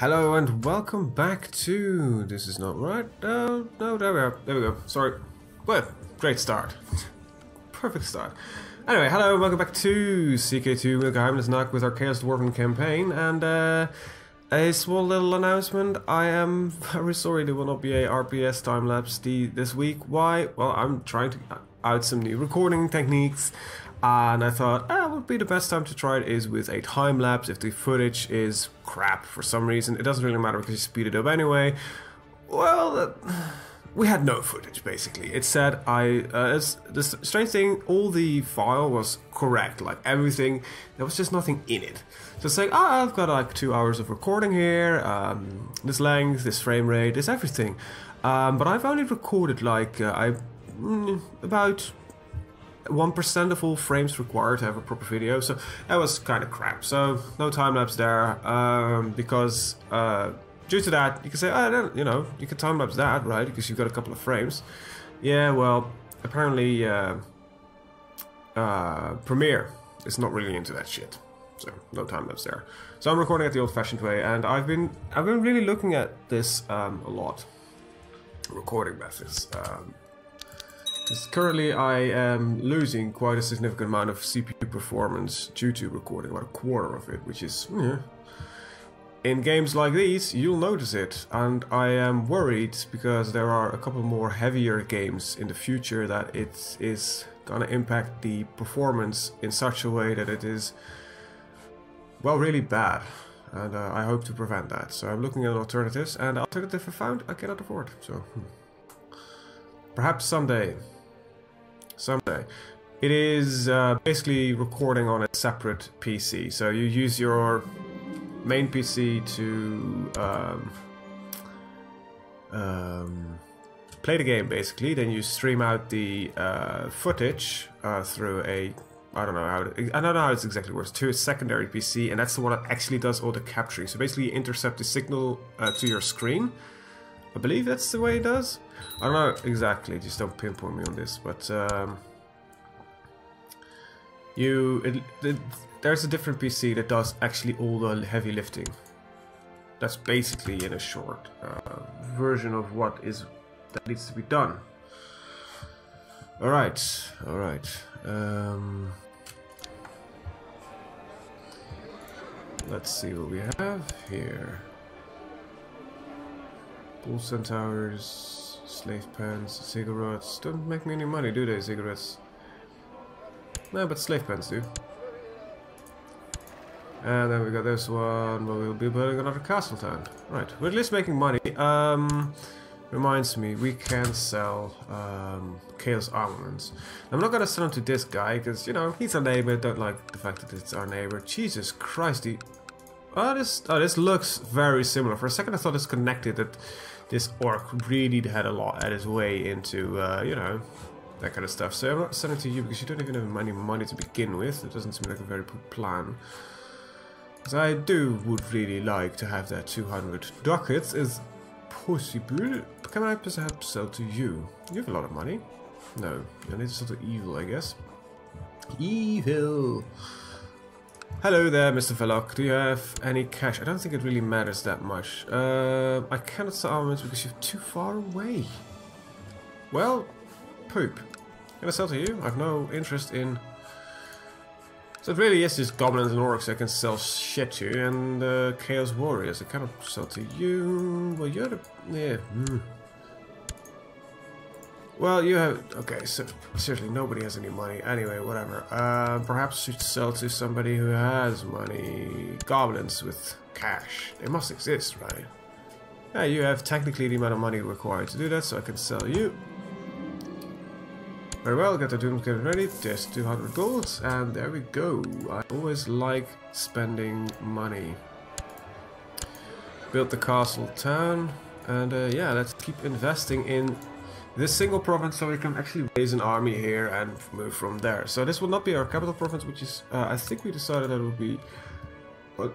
Hello and welcome back to... This is not right. No, there we are. There we go. Sorry. Well, great start. Perfect start. Anyway, hello and welcome back to CK2 Warhammer with our Chaos Dwarven campaign. And a small little announcement. I am very sorry there will not be a RPS time-lapse this week. Why? Well, I'm trying to out some new recording techniques. And I thought, what would be the best time to try it is with a time-lapse. If the footage is crap for some reason, it doesn't really matter because you speed it up anyway. Well, we had no footage, basically. It said the strange thing, all the file was correct, like everything. There was just nothing in it. So it's like, I've got like 2 hours of recording here, this length, this frame rate, this everything. But I've only recorded like, about 1% of all frames required to have a proper video, so that was kind of crap. So no time lapse there, because due to that, you can say, you can time lapse that, right? Because you've got a couple of frames. Yeah, well, apparently Premiere is not really into that shit, so no time lapse there. So I'm recording it the old-fashioned way, and I've been really looking at this a lot, recording methods. Currently I am losing quite a significant amount of CPU performance due to recording, about a quarter of it, which is, in games like these, you'll notice it. And I am worried because there are a couple more heavier games in the future that it is gonna impact the performance in such a way that it is, well, really bad. And I hope to prevent that. So I'm looking at alternatives, and the alternative I found I cannot afford, so perhaps someday. Someday. It is basically recording on a separate PC. So you use your main PC to play the game, basically. Then you stream out the footage through a... I don't know how it exactly works. To a secondary PC, and that's the one that actually does all the capturing. So basically you intercept the signal to your screen. I believe that's the way it does. I don't know exactly, just don't pinpoint me on this, but there's a different PC that does actually all the heavy lifting. That's basically, in a short version of what that needs to be done. Alright. Let's see what we have here. Bull centaurs, slave pens, cigarettes. Don't make me any money, do they, cigarettes? No, but slave pens do. And then we got this one, but we'll be building another castle town. Right, we're at least making money. Reminds me, we can sell chaos armaments. I'm not gonna sell them to this guy, because, he's our neighbor. Don't like the fact that it's our neighbor. Jesus Christ, this looks very similar. For a second I thought it's connected, that this orc really had a lot at his way into, that kind of stuff. So I'm not selling to you because you don't even have any money to begin with. It doesn't seem like a very good plan. Because I would really like to have that 200 ducats as possible. Can I perhaps sell to you? You have a lot of money. No, I need to sell to evil, I guess. Evil! Hello there, Mr. Velok. Do you have any cash? I don't think it really matters that much. I cannot sell armaments because you're too far away. Well, poop. Can I sell to you? I have no interest in... So it really is just goblins and orcs I can sell shit to, and chaos warriors. I cannot sell to you. Well, you're the... yeah. Well, you have... okay, so seriously, nobody has any money. Anyway, whatever. Perhaps you should sell to somebody who has money. Goblins with cash. They must exist, right? Yeah, you have technically the amount of money required to do that, so I can sell you. Very well, get the dooms getting ready. Just 200 gold, and there we go. I always like spending money. Build the castle town, and yeah, let's keep investing in this single province so we can actually raise an army here and move from there. So this will not be our capital province, which is, I think we decided that it would be... what?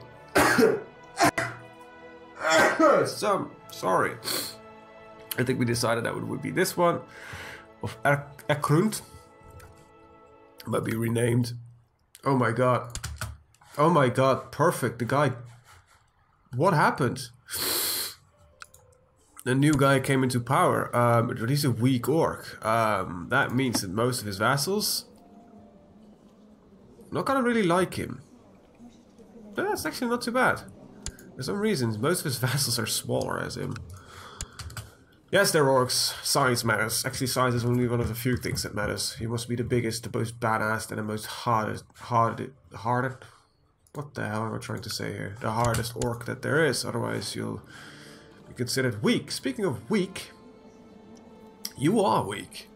Sorry. I think we decided that it would be this one, of Ekrund. Might be renamed. Oh my god. Oh my god, perfect. The guy What happened? A new guy came into power, but he's a weak orc. That means that most of his vassals not gonna really like him. But that's actually not too bad. For some reason, most of his vassals are smaller as him. Yes, they're orcs. Size matters. Actually, size is only one of the few things that matters. He must be the biggest, the most badass, and the most hardest. What the hell am I trying to say here? The hardest orc that there is. Otherwise, you'll be considered weak. Speaking of weak, you are weak.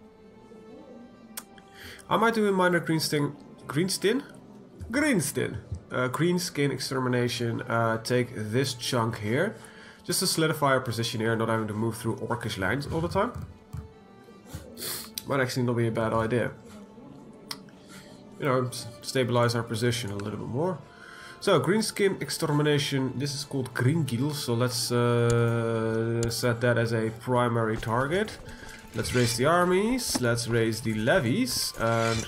I might do a minor greenskin extermination. Take this chunk here. Just to solidify our position here, not having to move through orcish lines all the time. Might actually not be a bad idea. You know, stabilize our position a little bit more. So, greenskin extermination, this is called Gringil, so let's set that as a primary target. Let's raise the armies, let's raise the levies, and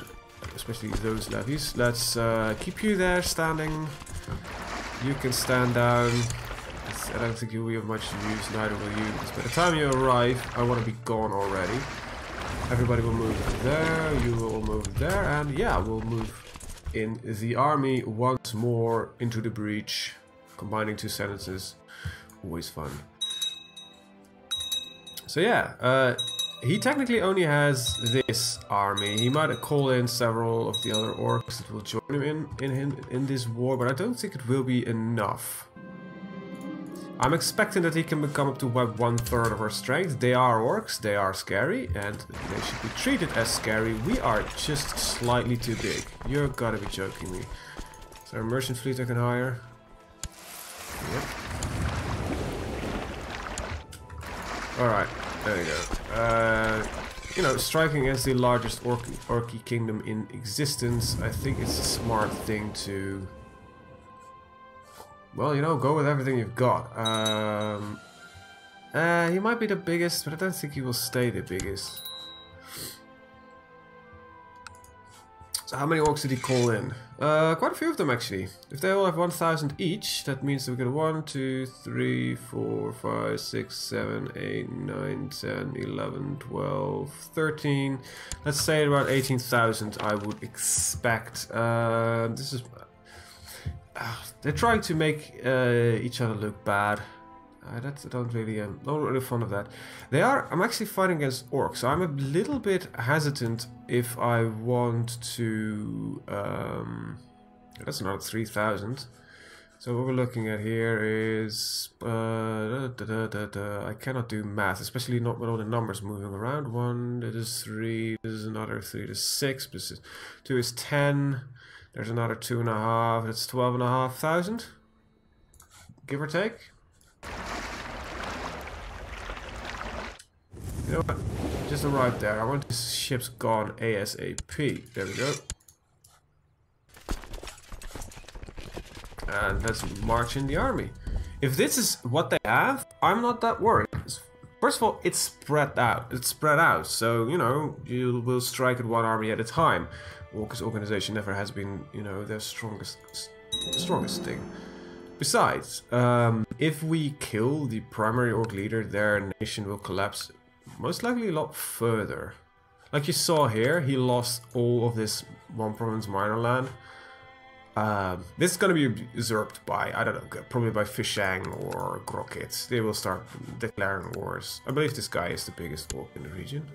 especially those levies. Let's keep you there standing. You can stand down. I don't think you'll be of much use, neither will you. By the time you arrive, I want to be gone already. Everybody will move there, you will move there, and yeah, we'll move in the army once more into the breach. Combining two sentences, always fun. So yeah, he technically only has this army. He might call in several of the other orcs that will join him in this war, but I don't think it will be enough. I'm expecting that he can become up to about 1/3 of our strength. They are orcs, they are scary, and they should be treated as scary. We are just slightly too big. You're gotta be joking me. Is there a merchant fleet I can hire? Yep. Alright, there we go. You know, striking against the largest orky kingdom in existence, I think it's a smart thing to... Well, you know, go with everything you've got. He might be the biggest, but I don't think he will stay the biggest. So how many orcs did he call in? Quite a few of them, actually. If they all have 1,000 each, that means that we get 1, 2, 3, 4, 5, 6, 7, 8, 9, 10, 11, 12, 13. Let's say about 18,000 I would expect. This is... they're trying to make each other look bad. That's not really fond of that. I'm actually fighting against orcs, so I'm a little bit hesitant if I want to. That's another 3,000. So what we're looking at here is I cannot do math, especially not with all the numbers moving around. 1, that is 3. This is another 3. This is 6. This is 2 is 10. There's another 2.5, that's 12,500, give or take. You know what? Just arrived there. I want these ships gone ASAP. There we go. And let's march in the army. If this is what they have, I'm not that worried. First of all, it's spread out. It's spread out, so you know you will strike at one army at a time. Orc's organization never has been, you know, their strongest thing. Besides, if we kill the primary orc leader, their nation will collapse most likely a lot further. Like you saw here, he lost all of this one province minor land. This is going to be usurped by, I don't know, probably by Fishang or Grokit. They will start declaring wars. I believe this guy is the biggest orc in the region.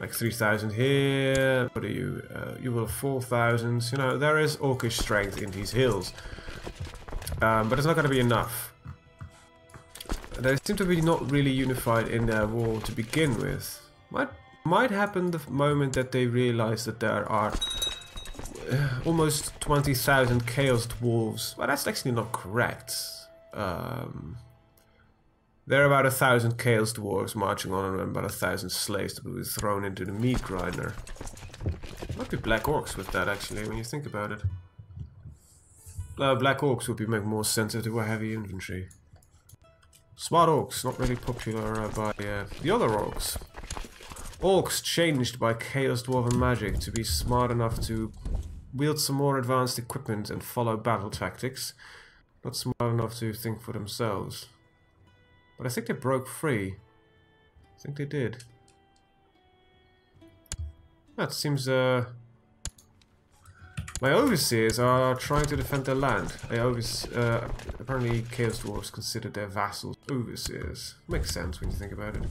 Like 3,000 here. What are you? You will have 4,000. You know, there is orcish strength in these hills. But it's not going to be enough. They seem to be not really unified in their war to begin with. Might happen the moment that they realize that there are almost 20,000 Chaos Dwarves. Well, that's actually not correct. There are about 1,000 Chaos Dwarves marching on and about 1,000 slaves to be thrown into the meat grinder. Might be Black Orcs with that, actually, when you think about it. Black Orcs would make more sense if they were heavy infantry. Smart Orcs, not really popular by the other Orcs. Orcs changed by Chaos Dwarven magic to be smart enough to wield some more advanced equipment and follow battle tactics. Not smart enough to think for themselves. But I think they broke free. I think they did. That seems, my overseers are trying to defend their land. Apparently Chaos Dwarves consider their vassals overseers. Makes sense when you think about it.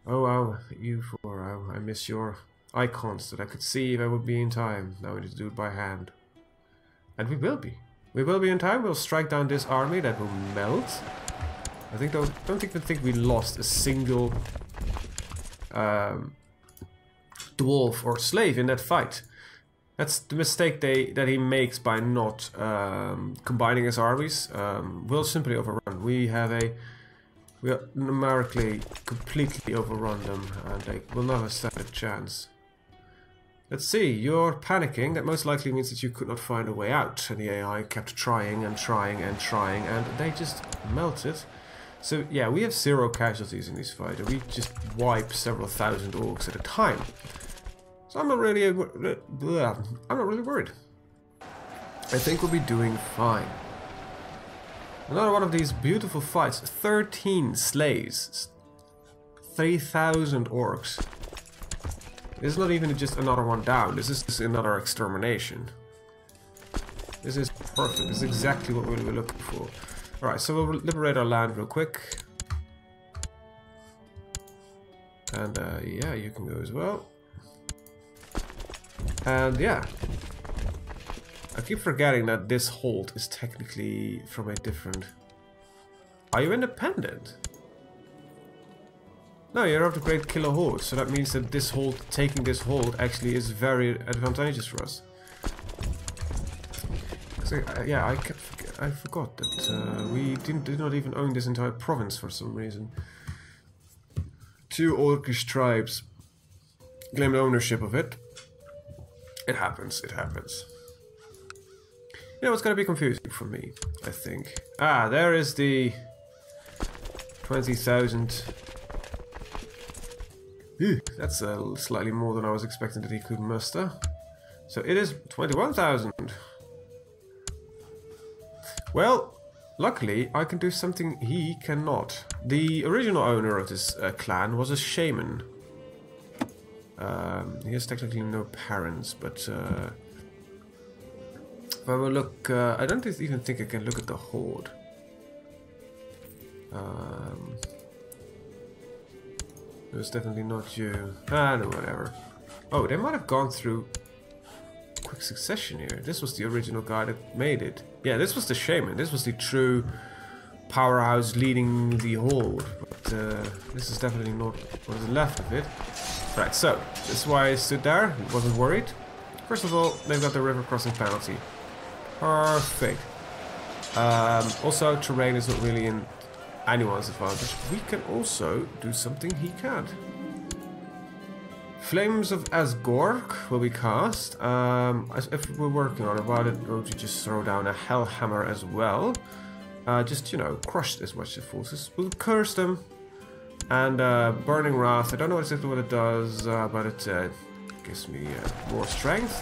Oh wow, you four, oh, I miss your icons that I could see if I would be in time. Now we need to do it by hand. And we will be. We will be in time. We'll strike down this army that will melt. I think don't even think we lost a single dwarf or slave in that fight. That's the mistake that he makes by not combining his armies. We'll simply overrun. We are numerically completely overrun them, and they will never stand a chance. Let's see, you're panicking. That most likely means that you could not find a way out, and the AI kept trying and trying and trying, and they just melted. So yeah, we have 0 casualties in this fight, and we just wipe several thousand orcs at a time. So I'm not really worried. I think we'll be doing fine. Another one of these beautiful fights. 13 slays, 3,000 orcs. This is not even just another one down. This is just another extermination. This is perfect. This is exactly what we were looking for. Alright, so we'll liberate our land real quick. And yeah, you can go as well. And yeah. I keep forgetting that this hold is technically from a different... Are you independent? No, you're of the Great Killer Horde, so that means that this hold, taking this hold, actually is very advantageous for us. So, yeah, I forgot that we did not even own this entire province for some reason. 2 Orcish tribes claimed ownership of it. It happens, it happens. You know, it's gonna be confusing for me, I think. Ah, there is the 20,000. That's slightly more than I was expecting that he could muster. So it is 21,000. Well, luckily I can do something he cannot. The original owner of this clan was a shaman. He has technically no parents, but if I will look, I don't even think I can look at the horde. It was definitely not you. Ah, no, whatever. Oh, they might have gone through quick succession here. This was the original guy that made it. Yeah, this was the shaman. This was the true powerhouse leading the horde. But this is definitely not what is left of it. Right, so this is why I stood there. Wasn't worried. First of all, they've got the river crossing penalty. Perfect. Also, terrain is not really in anyone's advantage. We can also do something he can't. Flames of Asgork will be cast. If we're working on it, why don't you just throw down a Hellhammer as well? Just, you know, crush as much as forces. We'll curse them. And Burning Wrath, I don't know exactly what it does, but it gives me more strength.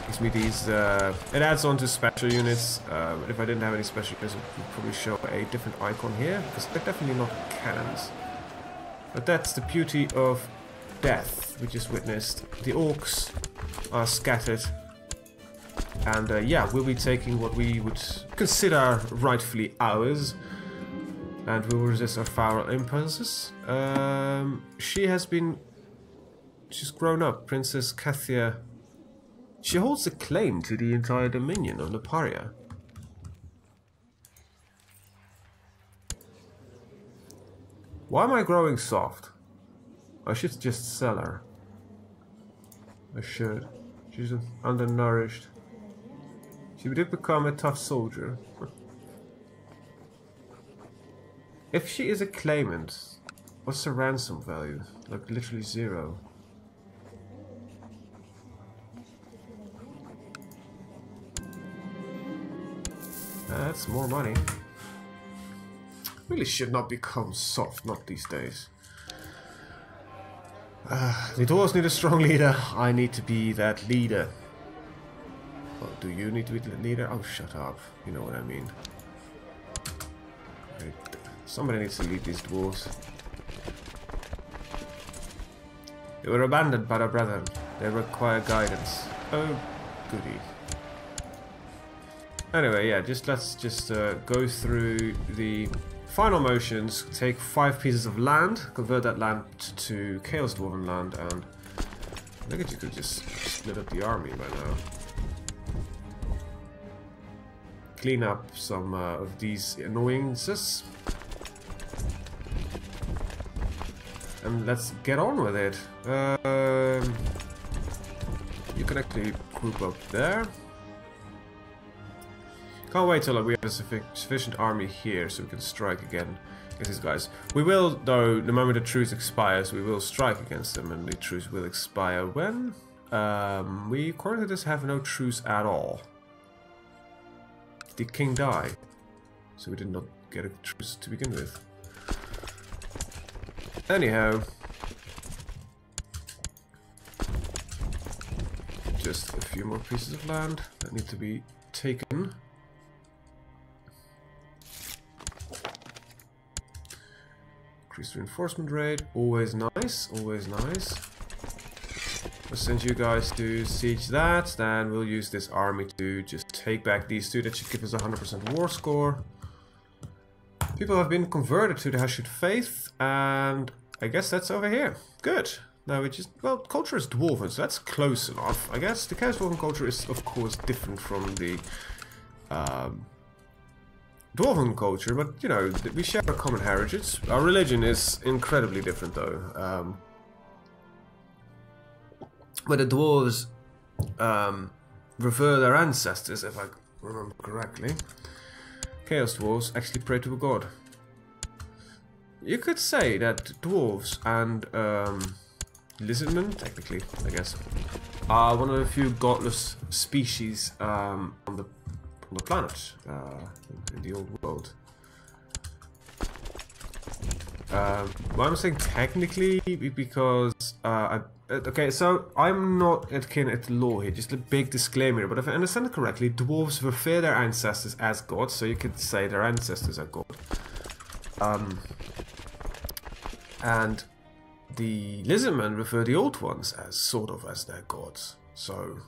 Gives me these, it adds on to special units. If I didn't have any special units, it would probably show a different icon here, because they're definitely not cannons. But that's the beauty of death we just witnessed. The orcs are scattered, and yeah, we'll be taking what we would consider rightfully ours, and we will resist our foul impulses. She's grown up, Princess Kathia. She holds a claim to the entire dominion of Leparia. Why am I growing soft? I should just sell her. I should. She's undernourished. She did become a tough soldier. If she is a claimant, what's the ransom value? Like literally 0. That's more money. Really should not become soft, not these days. The Dwarves need a strong leader. I need to be that leader. Well, do you need to be the leader? Oh, shut up. You know what I mean. Right. Somebody needs to lead these dwarves. They were abandoned by their brethren. They require guidance. Oh, goody. Anyway, yeah, let's just go through the final motions. Take 5 pieces of land, convert that land to Chaos Dwarven land, and I think you could just split up the army by now. Clean up some of these annoyances. And let's get on with it. You can actually group up there. Can't wait till we have a sufficient army here so we can strike again against these guys. We will, though, the moment the truce expires, we will strike against them, and the truce will expire when? We currently just have no truce at all. Did the king die? So we did not get a truce to begin with. Anyhow, just a few more pieces of land that need to be taken. Increased reinforcement rate, always nice, always nice. We'll send you guys to siege that, then we'll use this army to just take back these two. That should give us a 100% war score. People have been converted to the Hashut faith, and I guess that's over here. Good. Now we just, well, culture is Dwarven, so that's close enough. I guess the Chaos Dwarven culture is, of course, different from the Dwarven culture, but, you know, we share a common heritage. Our religion is incredibly different, though. But the Dwarves revere their ancestors, if I remember correctly. Chaos Dwarves actually pray to a god. You could say that Dwarves and Lizardmen, technically, I guess, are one of the few godless species on the planet, in the old world. Well, I'm saying technically because okay, so I'm not akin at law here, just a big disclaimer, but if I understand it correctly, dwarves revere their ancestors as gods, so you could say their ancestors are god. And the lizardmen refer the old ones as sort of as their gods. So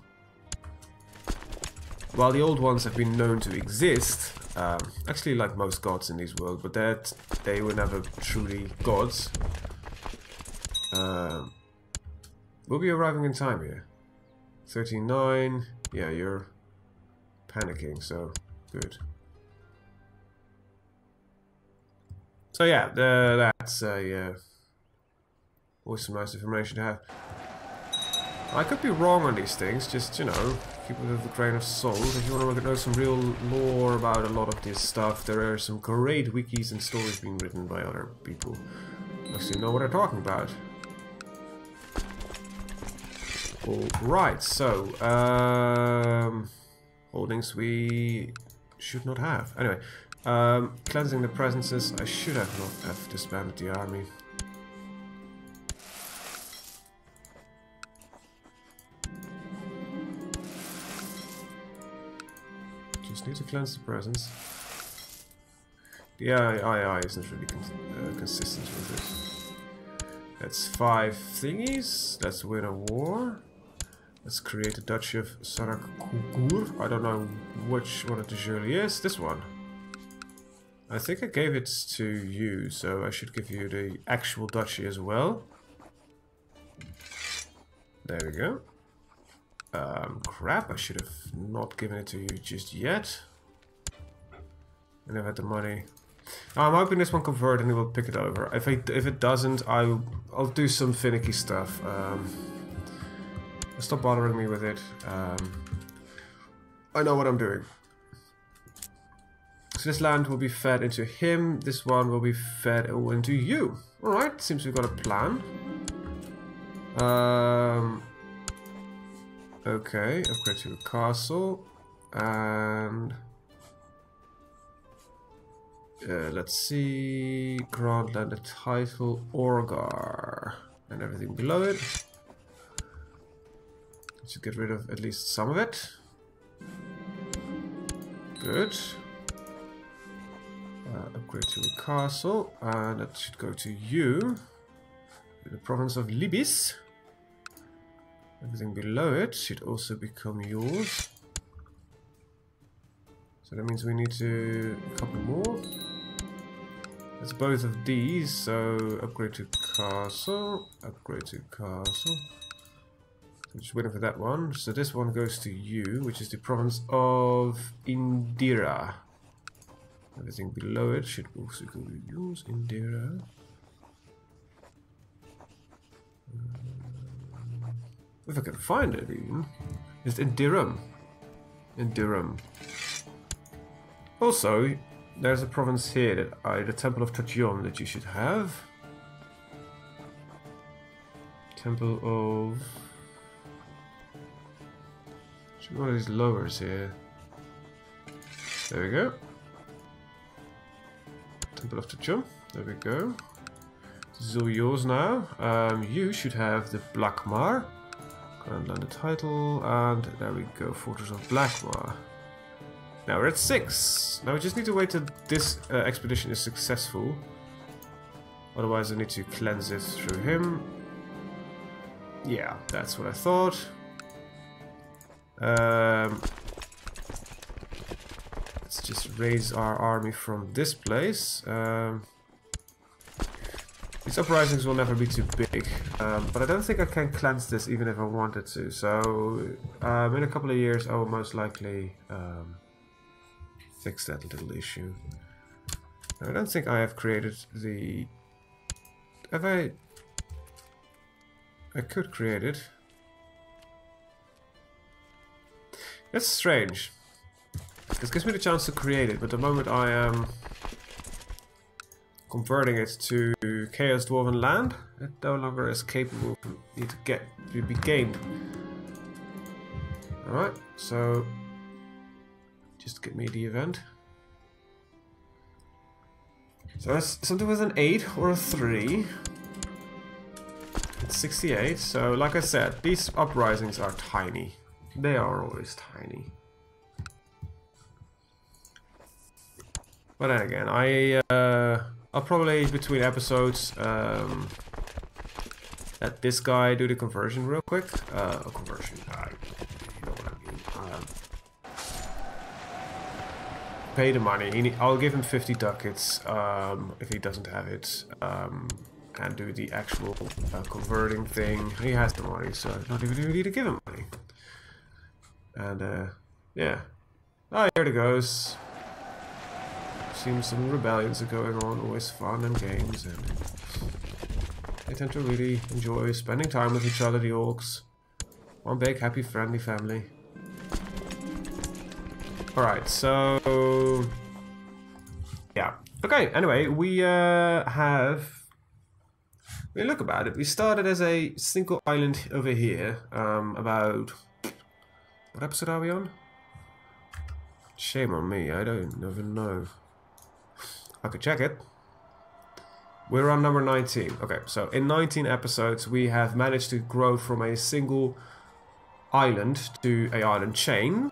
while the old ones have been known to exist, actually like most gods in this world, but that they were never truly gods. We'll be arriving in time here. 39. Yeah, you're panicking, so good. So yeah, that's always some nice information to have. I could be wrong on these things, just, you know, keep it with a grain of salt. If you want to know some real lore about a lot of this stuff, there are some great wikis and stories being written by other people who actually know what they're talking about. Alright, so, holdings we should not have. Anyway, cleansing the presences, I should have not have disbanded the army. Just need to cleanse the presence. The II isn't really consistent with it. That's 5 thingies. Let's win a war. Let's create a Duchy of Sarak-Kugur. I don't know which one it usually is. This one. I think I gave it to you, so I should give you the actual duchy as well. There we go. Crap, I should have not given it to you just yet. And I've had the money. I'm hoping this one converts and it will pick it over. If it doesn't, I'll do some finicky stuff. Stop bothering me with it. I know what I'm doing. So this land will be fed into him. This one will be fed into you. Alright, seems we've got a plan. Okay, upgrade to a castle. And let's see. Grant land the title Orgar. And everything below it. Should get rid of at least some of it. Good. Upgrade to a castle, and that should go to you. The province of Libis. Everything below it should also become yours. So that means we need to a couple more. It's both of these, so upgrade to castle, upgrade to castle. I'm just waiting for that one. So this one goes to you, which is the province of Indira. Everything below it should also go to yours, Indira. If I can find it even. It's Indirum. Indirum. Also, there's a province here that the Temple of Tachyon that you should have. Temple of... one of these lowers here. There we go. Temple of Tachyon. There we go. This is all yours now. You should have the Blackmar. And land the title, and there we go, Fortress of Blackmar. Now we're at 6. Now we just need to wait till this expedition is successful. Otherwise I need to cleanse it through him. Yeah, that's what I thought. Let's just raise our army from this place. These uprisings will never be too big, but I don't think I can cleanse this even if I wanted to. So in a couple of years I will most likely fix that little issue. I don't think I have created the... Have I? I could create it. That's strange. This gives me the chance to create it, but the moment I am converting it to Chaos Dwarven land, it no longer is capable for me to be gained. Alright, so just get me the event. So that's something with an 8 or a 3. It's 68, so like I said, these uprisings are tiny. They are always tiny. But then again, I'll probably, between episodes, let this guy do the conversion real quick. Conversion, you know what I mean. Pay the money. I'll give him 50 ducats if he doesn't have it, and do the actual converting thing. He has the money, so I don't even need to give him money. And yeah. Oh, here it goes. Seems some rebellions are going on, always fun and games, and they tend to really enjoy spending time with each other, the orcs. One big, happy, friendly family. Alright, so... yeah. Okay, anyway, we have... I mean, look about it. We started as a single island over here, about... what episode are we on? Shame on me, I don't even know. I could check it. We're on number 19. Okay, so in 19 episodes we have managed to grow from a single island to a island chain.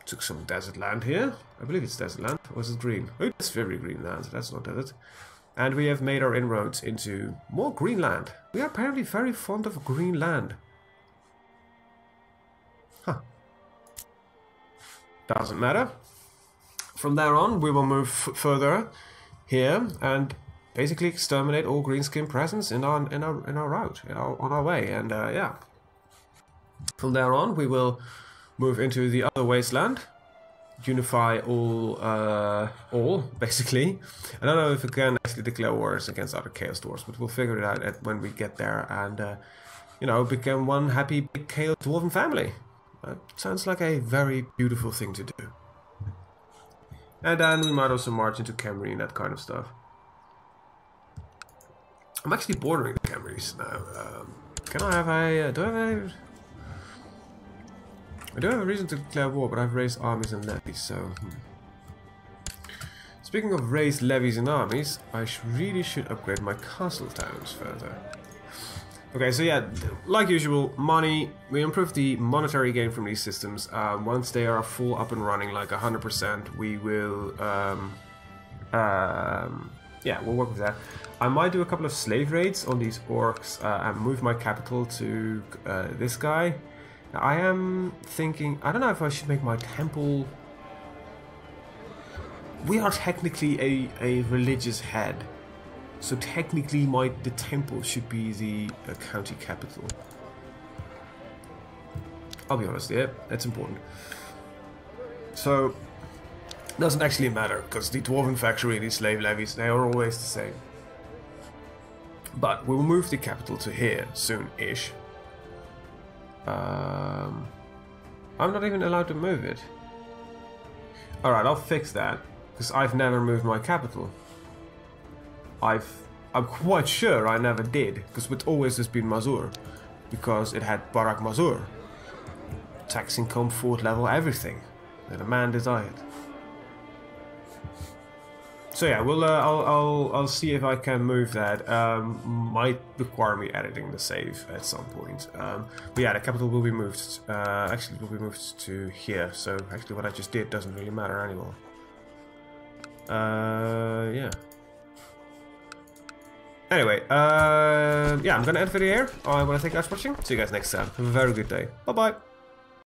Took some desert land here. I believe it's desert land. Or is it green? Oh, it's very green land. That's not desert. And we have made our inroads into more green land. We are apparently very fond of green land. Huh. Doesn't matter. From there on, we will move further here and basically exterminate all greenskin presence in our route, on our way. And yeah, from there on, we will move into the other wasteland, unify all basically. I don't know if we can actually declare wars against other Chaos Dwarves, but we'll figure it out when we get there, and you know, become one happy big Chaos Dwarven family. Sounds like a very beautiful thing to do. And then we might also march into Camry and that kind of stuff. I'm actually bordering the Camrys now. Can I have a... I don't have a reason to declare war, but I've raised armies and levies, so... Speaking of raised levies and armies, I really should upgrade my castle towns further. Okay, so yeah, like usual, money. We improve the monetary gain from these systems. Once they are full up and running, like 100%, we will. Yeah, we'll work with that. I might do a couple of slave raids on these orcs and move my capital to this guy. Now, I am thinking. I don't know if I should make my temple. We are technically a religious head. So technically the temple should be the county capital. I'll be honest, yeah, that's important. So, doesn't actually matter, because the Dwarven factory and the slave levies, they are always the same. But we'll move the capital to here soon-ish. I'm not even allowed to move it. Alright, I'll fix that, because I've never moved my capital. I'm quite sure I never did, because it always has been Mazur, because it had Barak Mazur. Tax income, fort level, everything that a man desired. So yeah, we'll I'll see if I can move that. Might require me editing the save at some point. But yeah, the capital will be moved. Actually, it will be moved to here. So actually, what I just did doesn't really matter anymore. Yeah. Anyway, yeah, I'm gonna end the video here. I want to thank you guys for watching. See you guys next time. Have a very good day. Bye bye.